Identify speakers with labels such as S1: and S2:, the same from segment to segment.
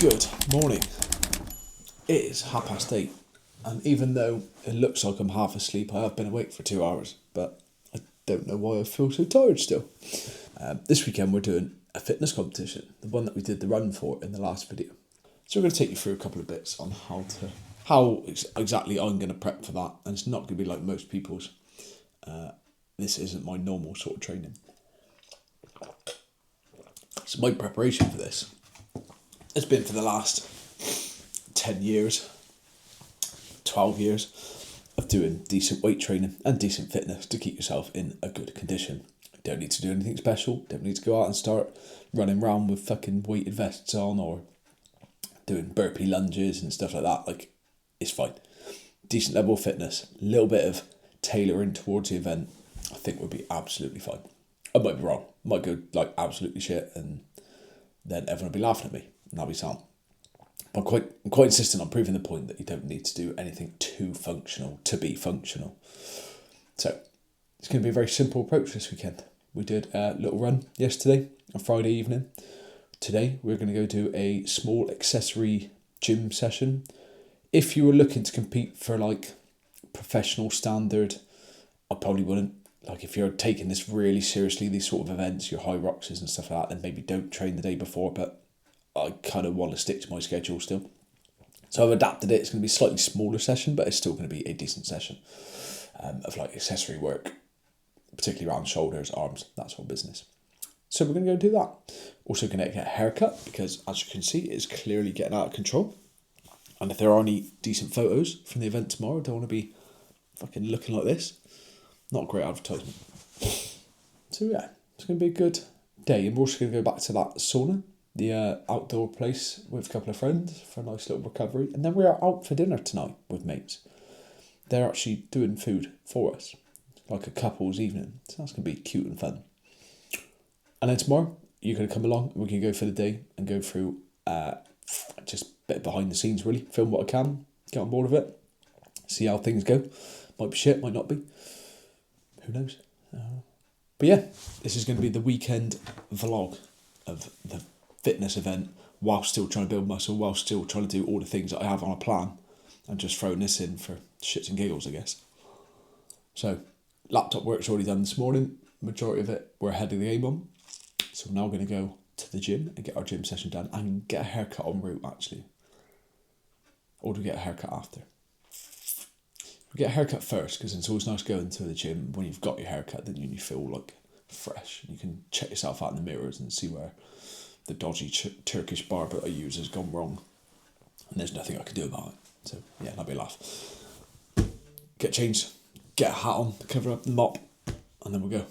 S1: Good morning. It is 8:30, and even though it looks like I'm half asleep, I have been awake for 2 hours, but I don't know why I feel so tired still. This weekend we're doing a fitness competition, the one that we did the run for in the last video. So we're going to take you through a couple of bits on how exactly I'm going to prep for that, and it's not going to be like most people's. This isn't my normal sort of training. So my preparation for this has been for the last 10 years, 12 years of doing decent weight training and decent fitness to keep yourself in a good condition. You don't need to do anything special, don't need to go out and start running around with fucking weighted vests on or doing burpee lunges and stuff like that. Like, it's fine. Decent level of fitness, a little bit of tailoring towards the event, I think would be absolutely fine. I might be wrong, might go like absolutely shit and then everyone will be laughing at me and I'll be sound. I'm quite insistent on proving the point that you don't need to do anything too functional to be functional. So it's going to be a very simple approach this weekend. We did a little run yesterday on Friday evening. Today we're going to go do a small accessory gym session. If you were looking to compete for like professional standard, I probably wouldn't. Like, if you're taking this really seriously, these sort of events, your high roxes and stuff like that, then maybe don't train the day before, but I kind of want to stick to my schedule still. So I've adapted it. It's going to be a slightly smaller session, but it's still going to be a decent session of like accessory work, particularly around shoulders, arms, that sort of business. So we're going to go do that. Also going to get a haircut because, as you can see, it's clearly getting out of control. And if there are any decent photos from the event tomorrow, I don't want to be fucking looking like this. Not a great advertisement. So yeah, it's going to be a good day. And we're also going to go back to that sauna, the outdoor place with a couple of friends for a nice little recovery. And then we're out for dinner tonight with mates. They're actually doing food for us, like a couple's evening. So that's going to be cute and fun. And then tomorrow, you're going to come along and we can go for the day and go through just a bit behind the scenes really. Film what I can, get on board with it, see how things go. Might be shit, might not be. Who knows? But yeah, this is going to be the weekend vlog of the fitness event while still trying to build muscle, while still trying to do all the things that I have on a plan and just throwing this in for shits and giggles, I guess. So, laptop work's already done this morning. Majority of it we're ahead of the game on. So we're now going to go to the gym and get our gym session done and get a haircut en route, actually. Or do we get a haircut after? Get a haircut first because it's always nice going to the gym when you've got your haircut, then you feel like fresh. You can check yourself out in the mirrors and see where the dodgy Turkish barber I use has gone wrong, and there's nothing I can do about it. So yeah, that'll be a laugh. Get changed, get a hat on, cover up the mop, and then we'll go.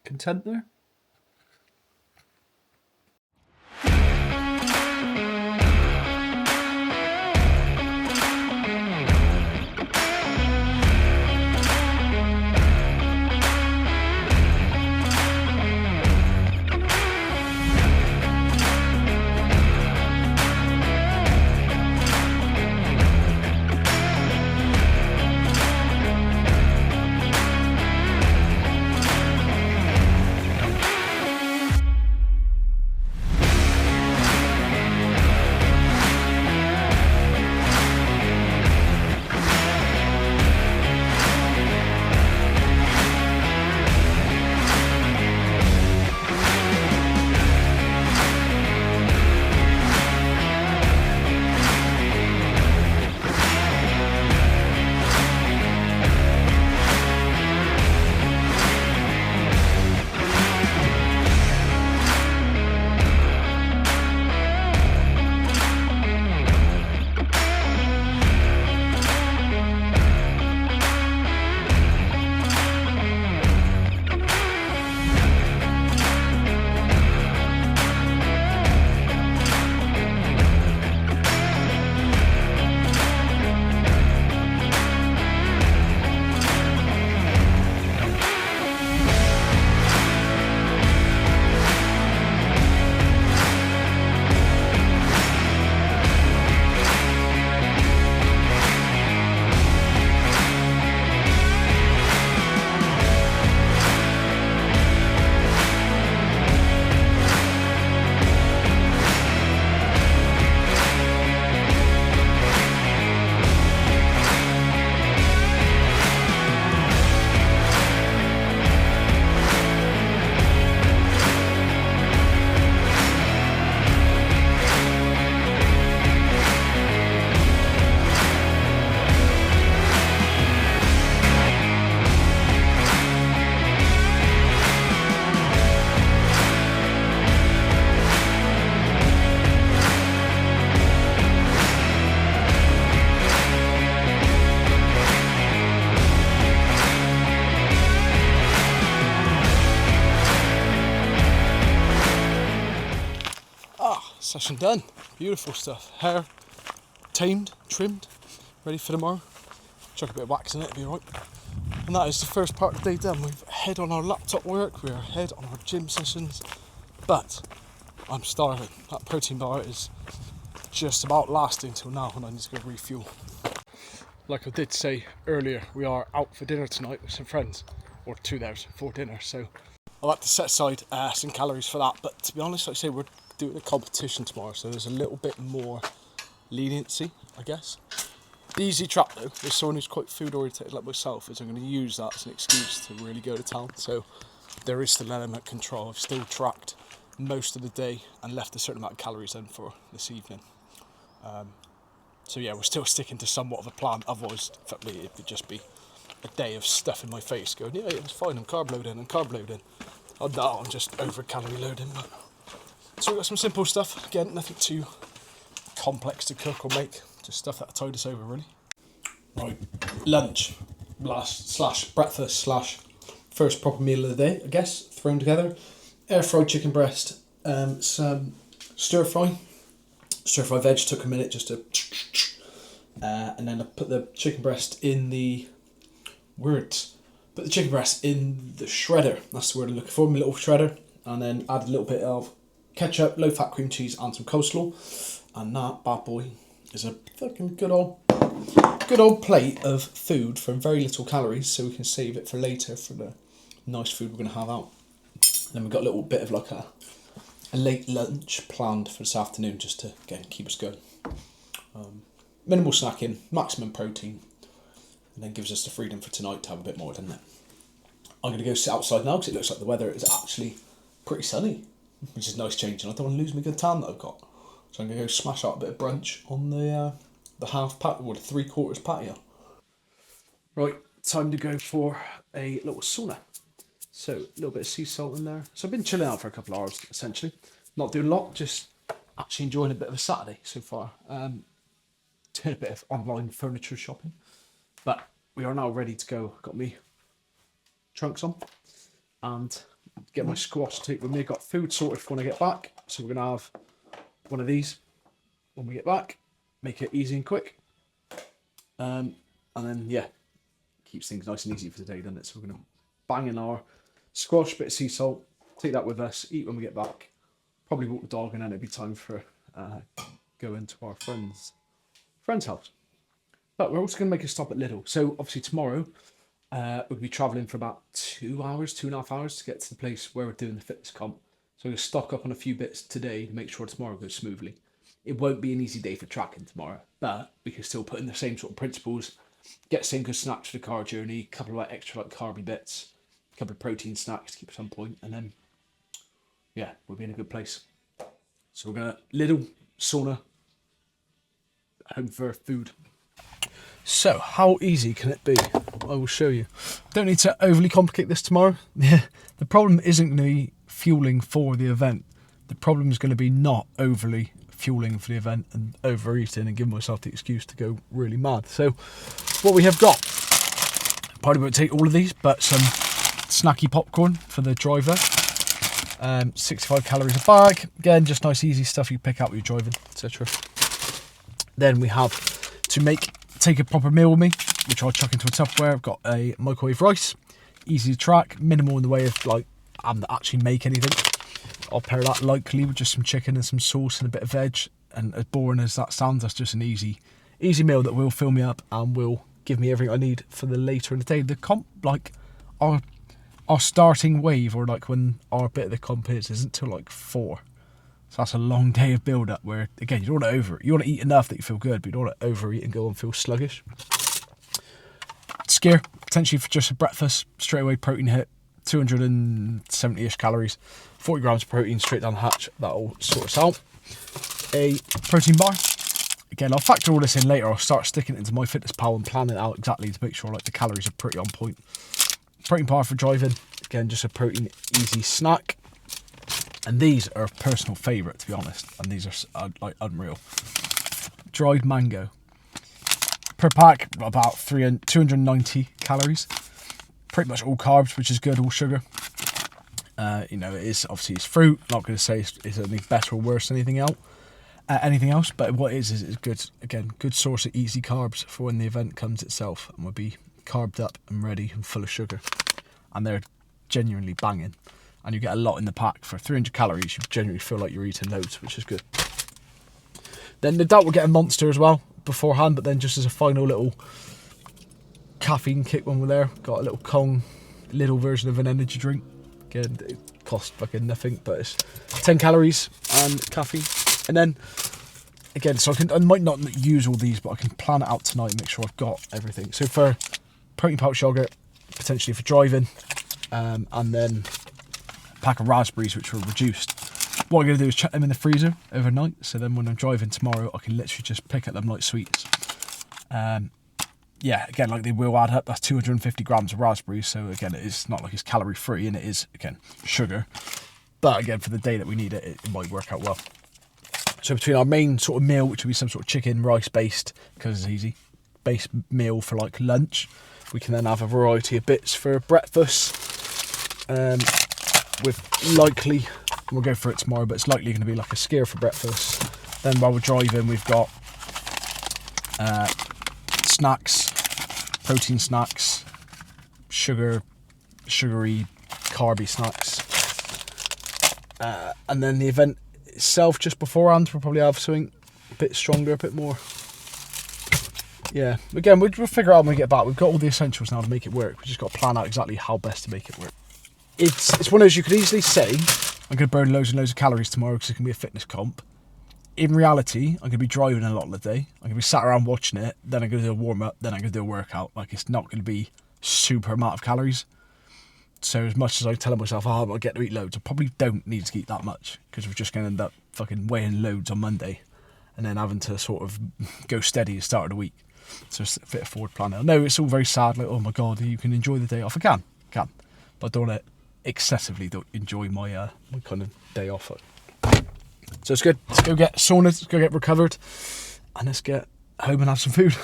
S1: Content there?
S2: Session done. Beautiful stuff. Hair tamed, trimmed, ready for tomorrow. Chuck a bit of wax in it, it'll be alright. And that is the first part of the day done. We've ahead on our laptop work, we're ahead on our gym sessions, but I'm starving. That protein bar is just about lasting till now when I need to go refuel. Like I did say earlier, we are out for dinner tonight with some friends, or 2 days for dinner, so I'll have to set aside some calories for that. But to be honest, like I say, we're doing a competition tomorrow, so there's a little bit more leniency, I guess. The easy trap though, as someone who's quite food oriented like myself, is I'm going to use that as an excuse to really go to town. So there is still element control. I've still tracked most of the day and left a certain amount of calories in for this evening. So yeah, we're still sticking to somewhat of a plan. Otherwise, for me, it would just be a day of stuff in my face going, yeah, it's fine, I'm carb loading. Oh no, I'm just over calorie loading. But... So we've got some simple stuff. Again, nothing too complex to cook or make. Just stuff that tide us over, really.
S1: Right, lunch, breakfast / first proper meal of the day, I guess, thrown together. Air fried chicken breast, some stir fry veg, took a minute just to, and then I put the chicken breast in the shredder. That's the word I'm looking for, my little shredder, and then add a little bit of ketchup, low fat cream cheese, and some coleslaw, and that bad boy is a fucking good old plate of food from very little calories, so we can save it for later for the nice food we're going to have out. And then we've got a little bit of like a late lunch planned for this afternoon, just to again keep us going. Minimal snacking, maximum protein, and then gives us the freedom for tonight to have a bit more, doesn't it? I'm going to go sit outside now because it looks like the weather is actually pretty sunny, which is a nice change, and I don't want to lose my good tan that I've got. So I'm going to go smash out a bit of brunch on the half patio, or the 3/4 patio. Right, time to go for a little sauna. So a little bit of sea salt in there. So I've been chilling out for a couple of hours, essentially. Not doing a lot, just actually enjoying a bit of a Saturday so far. Doing a bit of online furniture shopping. But we are now ready to go. Got me trunks on and get my squash tape with me. Got food sorted for when I get back. So we're going to have one of these when we get back. Make it easy and quick. And then, yeah, keeps things nice and easy for the day, doesn't it? So we're going to bang in our squash, bit of sea salt, take that with us, eat when we get back, probably walk the dog, and then it'll be time for going to our friend's house. But we're also going to make a stop at Lidl. So obviously tomorrow we'll be travelling for about 2.5 hours to get to the place where we're doing the fitness comp. So we're going to stock up on a few bits today to make sure tomorrow goes smoothly. It won't be an easy day for tracking tomorrow, but we can still put in the same sort of principles, get the same good snacks for the car journey, a couple of like extra like carby bits, a couple of protein snacks to keep us on point, and then, yeah, we'll be in a good place. So we're going to Lidl, sauna, home for food. So, how easy can it be? I will show you. Don't need to overly complicate this tomorrow. The problem isn't going to be fueling for the event. The problem is going to be not overly fueling for the event and overeating and giving myself the excuse to go really mad. So, what we have got, probably won't take all of these, but some snacky popcorn for the driver. 65 calories a bag. Again, just nice easy stuff you pick out when you're driving, etc. Then we have to take a proper meal with me, which I'll chuck into a Tupperware. I've got a microwave rice, easy to track, minimal in the way of like having to actually make anything. I'll pair that likely with just some chicken and some sauce and a bit of veg. And as boring as that sounds, that's just an easy meal that will fill me up and will give me everything I need for the later in the day. The comp, like our starting wave, or like when our bit of the comp isn't till like 4. So that's a long day of build up where, again, you don't want to overeat. You want to eat enough that you feel good, but you don't want to overeat and go and feel sluggish. Skyr, potentially for just a breakfast, straight away protein hit, 270-ish calories, 40 grams of protein straight down the hatch. That'll sort us out. A protein bar. Again, I'll factor all this in later. I'll start sticking it into MyFitnessPal and plan it out exactly to make sure like the calories are pretty on point. Protein bar for driving. Again, just a protein easy snack. And these are a personal favourite, to be honest. And these are like unreal. Dried mango. Per pack, about 290 calories. Pretty much all carbs, which is good, all sugar. It is obviously it's fruit. Not going to say it's anything better or worse than anything else.
S2: anything else. But what it is it's good, again, good source of easy carbs for when the event comes itself, and we'll be carbed up and ready and full of sugar. And they're genuinely banging. And you get a lot in the pack. For 300 calories, you genuinely feel like you're eating loads, which is good. Then no doubt we'll get a Monster as well beforehand, but then just as a final little caffeine kick when we're there, got a little Kong, little version of an energy drink. Again, it costs fucking nothing, but it's 10 calories and caffeine. And then, again, so I might not use all these, but I can plan it out tonight and make sure I've got everything. So for protein pouch yogurt, potentially for driving, and then a pack of raspberries, which were reduced. What I'm going to do is chuck them in the freezer overnight, so then when I'm driving tomorrow, I can literally just pick at them like sweets. Yeah, again, like they will add up. That's 250 grams of raspberries, so again, it is not like it's calorie free, and it is, again, sugar. But again, for the day that we need it, it might work out well. So between our main sort of meal, which will be some sort of chicken, rice based, because it's easy, base meal for like lunch, we can then have a variety of bits for breakfast, with likely, we'll go for it tomorrow, but it's likely going to be like a skyr for breakfast. Then while we're driving, we've got snacks, protein snacks, sugary, carby snacks. And then the event itself, just beforehand, we'll probably have something a bit stronger, a bit more. Yeah, again, we'll figure out when we get back. We've got all the essentials now to make it work. We've just got to plan out exactly how best to make it work. It's one of those you could easily say, I'm going to burn loads and loads of calories tomorrow because it's going to be a fitness comp. In reality, I'm going to be driving a lot of the day. I'm going to be sat around watching it, then I'm going to do a warm-up, then I'm going to do a workout. Like, it's not going to be super amount of calories. So as much as I'm telling myself, oh, I'll get to eat loads, I probably don't need to eat that much, because we're just going to end up fucking weighing loads on Monday and then having to sort of go steady at the start of the week. So it's a bit of forward planning. I know it's all very sad, like, oh my God, you can enjoy the day off. I can. But I don't want to excessively enjoy my my kind of day off. So it's good. Let's go get saunas, let's go get recovered, and let's get home and have some food.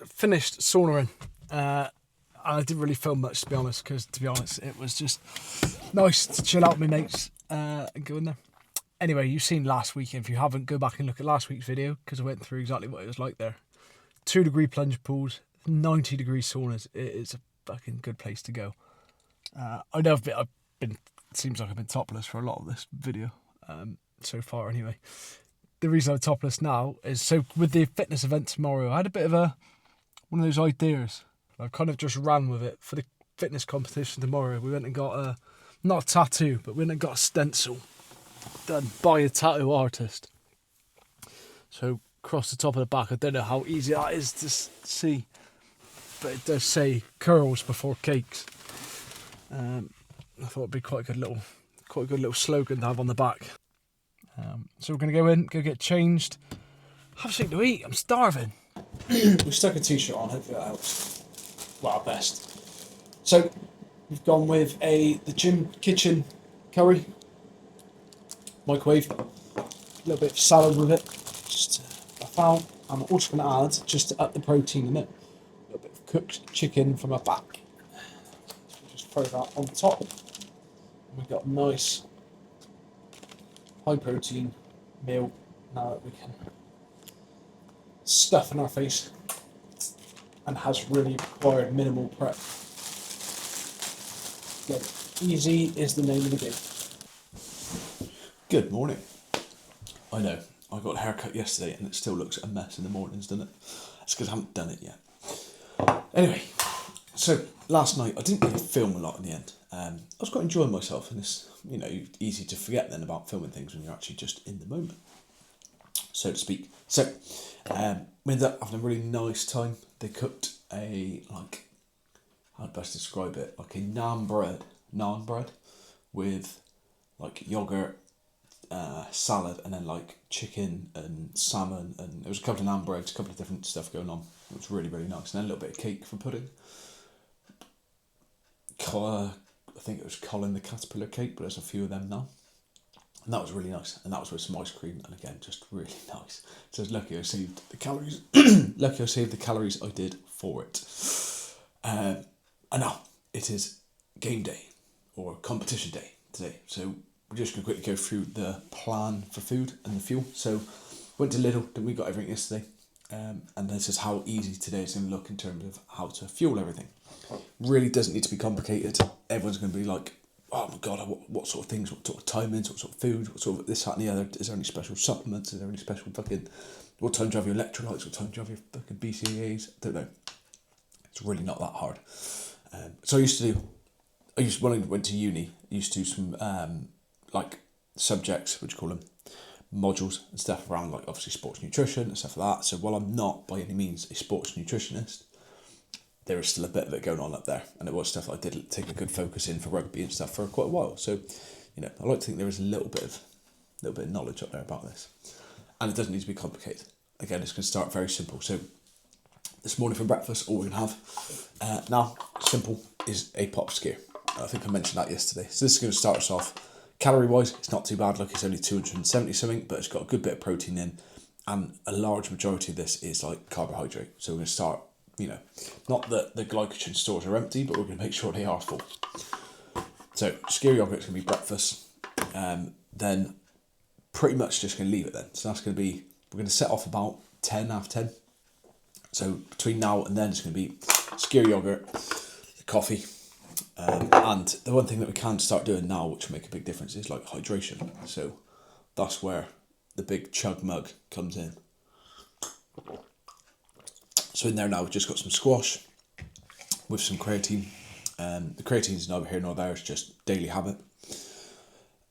S2: Finished saunaing. And I didn't really film much, to be honest, because, to be honest, it was just nice to chill out with my mates and go in there. Anyway, you've seen last week. If you haven't, go back and look at last week's video, because I went through exactly what it was like there. 2-degree plunge pools, 90-degree saunas. It is a fucking good place to go. I know I've been, it seems like I've been topless for a lot of this video, so far anyway. The reason I'm topless now is, so with the fitness event tomorrow, I had a bit of one of those ideas. I kind of just ran with it. For the fitness competition tomorrow, we went and got not a tattoo, but we went and got a stencil done by a tattoo artist. So across the top of the back, I don't know how easy that is to see, but it does say curls before cakes. I thought it'd be quite a good little slogan to have on the back. So we're going to go in, go get changed, have something to eat. I'm starving.
S1: We stuck a t-shirt on, hopefully that helps. Well, our best. So we've gone with the gym kitchen curry, microwave, a little bit of salad with it, just I found. I'm also going to add, just to up the protein in it, a little bit of cooked chicken from our back. So we'll just throw that on top. And we've got a nice high protein meal now that we can stuff in our face and has really required minimal prep. Again, easy is the name of the game. Good morning. I know, I got a haircut yesterday and it still looks a mess in the mornings, doesn't it? It's because I haven't done it yet. Anyway, so last night I didn't really film a lot in the end. I was quite enjoying myself, and it's, you know, easy to forget then about filming things when you're actually just in the moment, so to speak. So we ended up having a really nice time. They cooked how best describe it, like a naan bread with like yogurt, salad, and then like chicken and salmon, and there was a couple of naan breads, a couple of different stuff going on. It was really, really nice. And then a little bit of cake for pudding. I think it was Colin the Caterpillar cake, but there's a few of them now. And that was really nice. And that was with some ice cream, and again, just really nice. So I was lucky I saved the calories. Lucky I saved the calories I did for it. And now it is game day, or competition day today. So we're just going to quickly go through the plan for food and the fuel. So Went to Lidl, then we got everything yesterday. And this is how easy today is going to look in terms of how to fuel everything. Really doesn't need to be complicated. Everyone's going to be like, oh my god, what sort of things, what sort of timings, what sort of food, what sort of this, that and the other. Is there any special supplements? Is there any special fucking, what time do you have your electrolytes? What time do you have your fucking BCAAs? I don't know. It's really not that hard. So when I went to uni, I used to do some like subjects, what do you call them, modules and stuff around, like obviously sports nutrition and stuff like that. So while I'm not by any means a sports nutritionist, there is still a bit of it going on up there, and it was stuff I did take a good focus in for rugby and stuff for quite a while. So, I like to think there is a little bit of knowledge up there about this, and it doesn't need to be complicated. Again, it's going to start very simple. So, this morning for breakfast, all we're going to have now, simple, is a pop skier. I think I mentioned that yesterday. So this is going to start us off. Calorie wise, it's not too bad. Look, it's only 270 something, but it's got a good bit of protein in, and a large majority of this is like carbohydrate. So we're going to start. Not that the glycogen stores are empty, but we're going to make sure they are full. So, skyr yogurt is going to be breakfast. Then, pretty much just going to leave it then. So that's going to be, we're going to set off about 10, half 10. So, between now and then, it's going to be skyr yogurt, coffee. And the one thing that we can start doing now, which will make a big difference, is like hydration. So, that's where the big chug mug comes in. So in there now, we've just got some squash with some creatine. The creatine is neither here nor there, it's just daily habit.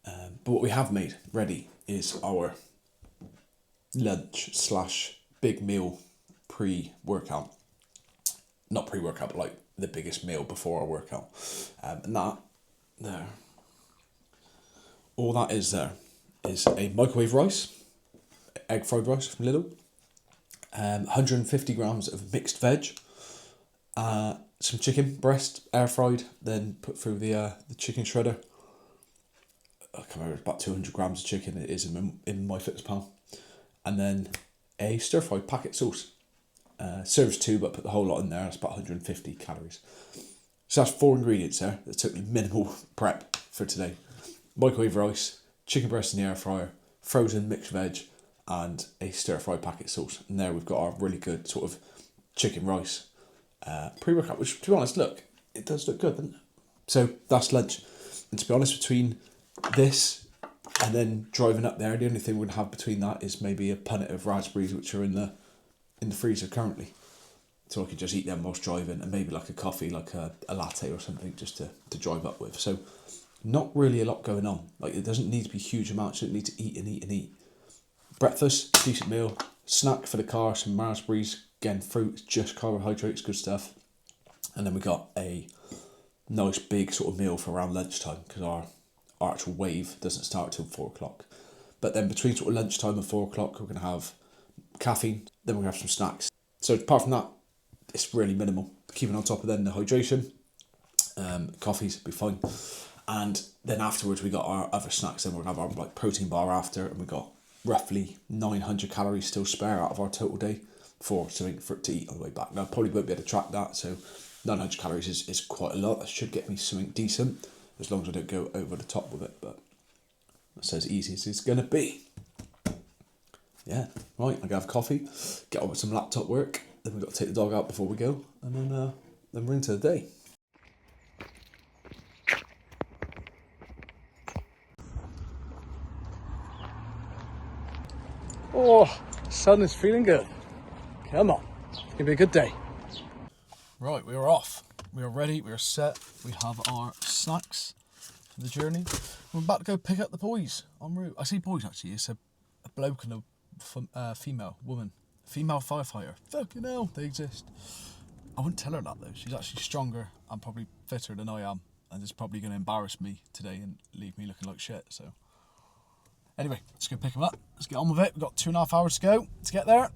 S1: But what we have made ready is our lunch / big meal pre-workout. Not pre-workout, but like the biggest meal before our workout. And that, there, all that is there is a microwave rice, egg fried rice from Lidl. 150 grams of mixed veg, some chicken breast, air fried, then put through the chicken shredder. I can't remember, about 200 grams of chicken it is in MyFitnessPal. And then a stir fried packet sauce. Serves 2, but put the whole lot in there. That's about 150 calories. So that's 4 ingredients there. That took me minimal prep for today. Microwave rice, chicken breast in the air fryer, frozen mixed veg, and a stir-fried packet sauce. And there we've got our really good sort of chicken rice pre-workout, which, to be honest, look, it does look good, doesn't it? So that's lunch. And to be honest, between this and then driving up there, the only thing we'd have between that is maybe a punnet of raspberries, which are in the freezer currently. So I could just eat them whilst driving, and maybe like a coffee, like a latte or something, just to drive up with. So not really a lot going on. Like, it doesn't need to be huge amounts. You don't need to eat and eat and eat. Breakfast, decent meal. Snack for the car, some raspberries. Again, fruit, just carbohydrates, good stuff. And then we got a nice big sort of meal for around lunchtime, because our actual wave doesn't start till 4 o'clock. But then between sort of lunchtime and 4 o'clock, we're going to have caffeine. Then we're going to have some snacks. So apart from that, it's really minimal. Keeping on top of then the hydration. Coffees will be fine. And then afterwards, we got our other snacks. Then we're going to have our like protein bar after, and we got roughly 900 calories still spare out of our total day for something for it to eat on the way back. Now, I probably won't be able to track that, so 900 calories is quite a lot. That should get me something decent, as long as I don't go over the top with it, but that's as easy as it's going to be. Yeah, right, I'm going to have coffee, get on with some laptop work, then we've got to take the dog out before we go, and then we're into the day.
S2: Oh, sun is feeling good. Come on, it's going to be a good day. Right, we are off. We are ready, we are set. We have our snacks for the journey. We're about to go pick up the boys en route. I say boys, actually. It's a bloke and a female firefighter. Fucking hell, they exist. I wouldn't tell her that, though. She's actually stronger and probably fitter than I am, and is probably going to embarrass me today and leave me looking like shit, so... Anyway, let's go pick them up. Let's get on with it. We've got 2.5 hours to go to get there.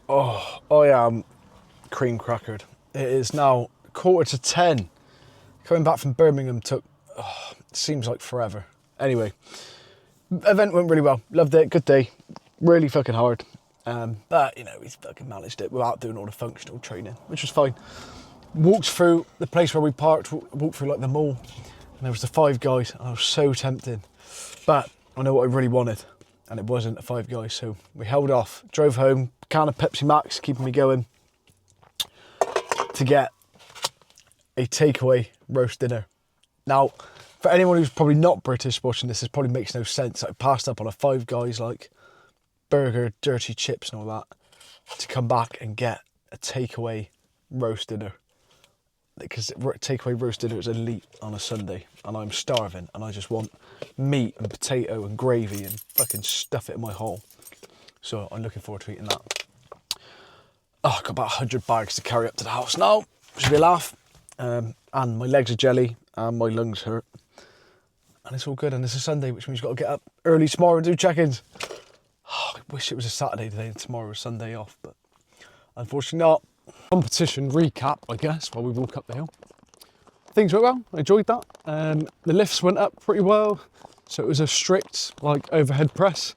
S2: Oh, I am cream crackered. It is now 9:45. Coming back from Birmingham took, seems like forever. Anyway, event went really well. Loved it, good day. Really fucking hard. But, you know, we fucking managed it without doing all the functional training, which was fine. Walked through the place where we parked, walked through like the mall, and there was the Five Guys, and I was so tempted. But I know what I really wanted, and it wasn't a Five Guys, so we held off. Drove home, can of Pepsi Max, keeping me going, to get a takeaway roast dinner. Now, for anyone who's probably not British watching this probably makes no sense. I passed up on a Five Guys like burger, dirty chips and all that to come back and get a takeaway roast dinner. Because takeaway roast dinner is elite on a Sunday and I'm starving and I just want meat and potato and gravy and fucking stuff it in my hole. So I'm looking forward to eating that. Oh, I've got about 100 bags to carry up to the house now. Should be a laugh. And my legs are jelly and my lungs hurt. And it's all good, and it's a Sunday, which means you've got to get up early tomorrow and do check-ins. Oh, I wish it was a Saturday today and tomorrow was Sunday off, but unfortunately not. Competition recap, I guess, while we walk up the hill. Things went well, I enjoyed that. The lifts went up pretty well, so it was a strict like overhead press,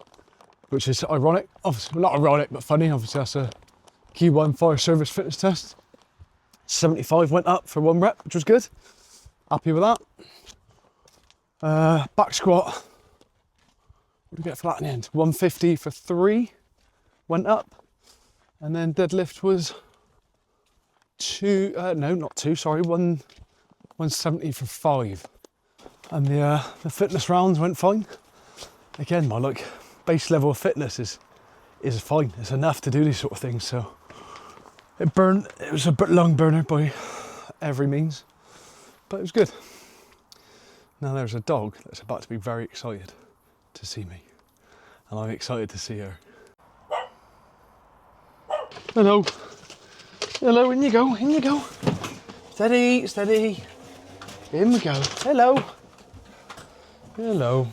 S2: which is ironic. Obviously, not ironic, but funny. Obviously, that's a key one fire service fitness test. 75 went up for 1 rep, which was good. Happy with that. Back squat, what did we get for that in the end? 150 for 3 went up. And then deadlift was 170 for 5. And the fitness rounds went fine. Again, my like base level of fitness is fine. It's enough to do these sort of things. So it was a bit lung burner by every means, but it was good. Now there's a dog that's about to be very excited to see me, and I'm excited to see her. Hello. Hello, in you go, in you go. Steady, steady. In we go. Hello. Hello.